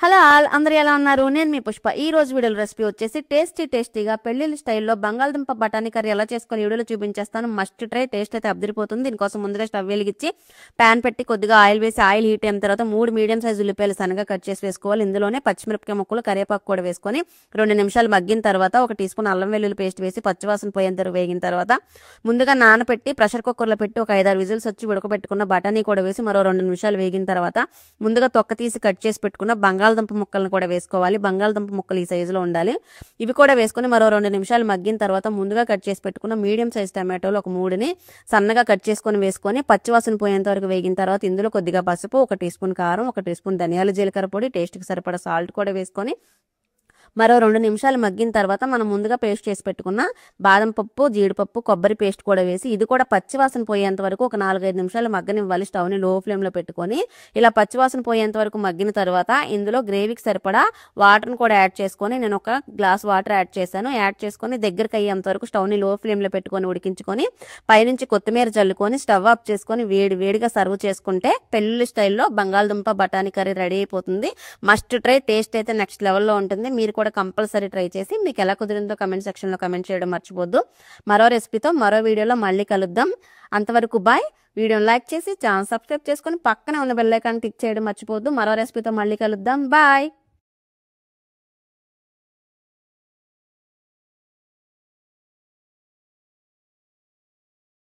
Hello all అందరూ ఎలా ఉన్నారు? నేను మీ పుష్ప. ఈ రోజు వీడియోలో రెసిపీ వచ్చేసి టేస్టీగా పెళ్లిళ్ళ స్టైల్లో బంగాళదుంప బఠానీ కర్రీ ఎలా చేసుకొని వీడియోలో చూపించేస్తాను. Must try. టేస్ట్ అయితే అదిరిపోతుంది. దీనికోసం ముందుగా స్టవ్ వెలిగించి ప్యాన్ పెట్టి కొద్దిగా ఆయిల్ వేసి ఆయిల్ హీట్ అయిన తర్వాత 3 మీడియం సైజు ఉల్లిపాయలు సన్నగా కట్ చేసి వేసుకోవాలి. ఇందులోనే పచ్చిమిరపకాయ ముక్కలు కరివేపాకు కూడా వేసుకొని 2 నిమిషాలు మగ్గిన తర్వాత 1 టీ స్పూన్ అల్లం వెల్లుల్లి పేస్ట్ వేసి పచ్చివాసన పోయేంత వరకు వేగిన తర్వాత ముందుగా నానబెట్టి ప్రెషర్ కుక్కర్లో పెట్టి ఒక 5-6 విజిల్స్ వచ్చి ఉడకబెట్టుకున్న బఠానీ కూడా వేసి మరో 2 నిమిషాలు వేగిన తర్వాత ముందుగా తొక్క తీసి కట్ చేసి పెట్టుకున్న బంగాళదుంప ముక్కలను కూడా వేసుకోవాలి. బంగాళదుంప ముక్కలు ఈ సైజులో ఉండాలి. ఇవి కూడా వేసుకొని మరో 2 నిమిషాలు మగ్గిన తర్వాత ముందుగా కట్ చేసి పెట్టుకున్న మీడియం సైజ్ టమాటోలు ఒక 3ని సన్నగా కట్ చేసుకొని వేసుకొని పచ్చివాసన పోయేంత వరకు వేగిన తర్వాత ఇందులో కొద్దిగా పసుపు, 1 టీ స్పూన్ కారం, 1 టీ స్పూన్ ధనియాల జీలకర్ర పొడి, టేస్ట్కి సరిపడా సాల్ట్ కూడా వేసుకొని మరో 2 నిమిషాలు మగ్గిన తర్వాత మనం ముందుగా పేస్ట్ చేసి పెట్టుకున్న బాదం పప్పు, జీడిపప్పు, కొబ్బరి పేస్ట్ కూడా వేసి ఇది కూడా పచ్చివాసన పోయేంత వరకు ఒక 4-5 నిమిషాలు మగ్గనివ్వాలి. స్టవ్ని లో ఫ్లేమ్లో పెట్టుకొని ఇలా పచ్చివాసన పోయేంత వరకు మగ్గిన తర్వాత ఇందులో గ్రేవీకి సరిపడా వాటర్ని కూడా యాడ్ చేసుకొని నేను ఒక గ్లాస్ వాటర్ యాడ్ చేశాను. యాడ్ చేసుకొని దగ్గరికి అయ్యేంత వరకు స్టవ్ని లో ఫ్లేమ్లో పెట్టుకొని ఉడికించుకొని పైనుంచి కొత్తిమీర చల్లుకొని స్టవ్ ఆఫ్ చేసుకొని వేడిగా సర్వ్ చేసుకుంటే పెళ్లి స్టైల్లో బంగాళదుంప బఠానీ కర్రీ రెడీ అయిపోతుంది. Must try. టేస్ట్ అయితే నెక్స్ట్ లెవెల్లో ఉంటుంది. మీరు కూడా కంపల్సరీ ట్రై చేసి మీకు ఎలా కుదిరిందో కమెంట్ సెక్షన్లో కమెంట్ చేయడం మర్చిపోద్దు. మరో రెసిపీతో మరో వీడియోలో మళ్ళీ కలుద్దాం. అంతవరకు బాయ్. వీడియోని లైక్ చేసి ఛానల్ సబ్స్క్రైబ్ చేసుకొని పక్కనే ఉన్న బెల్ ఐకాన్ క్లిక్ చేయడం మర్చిపోద్దు. మరో రెసిపీతో మళ్ళీ కలుద్దాం. బాయ్.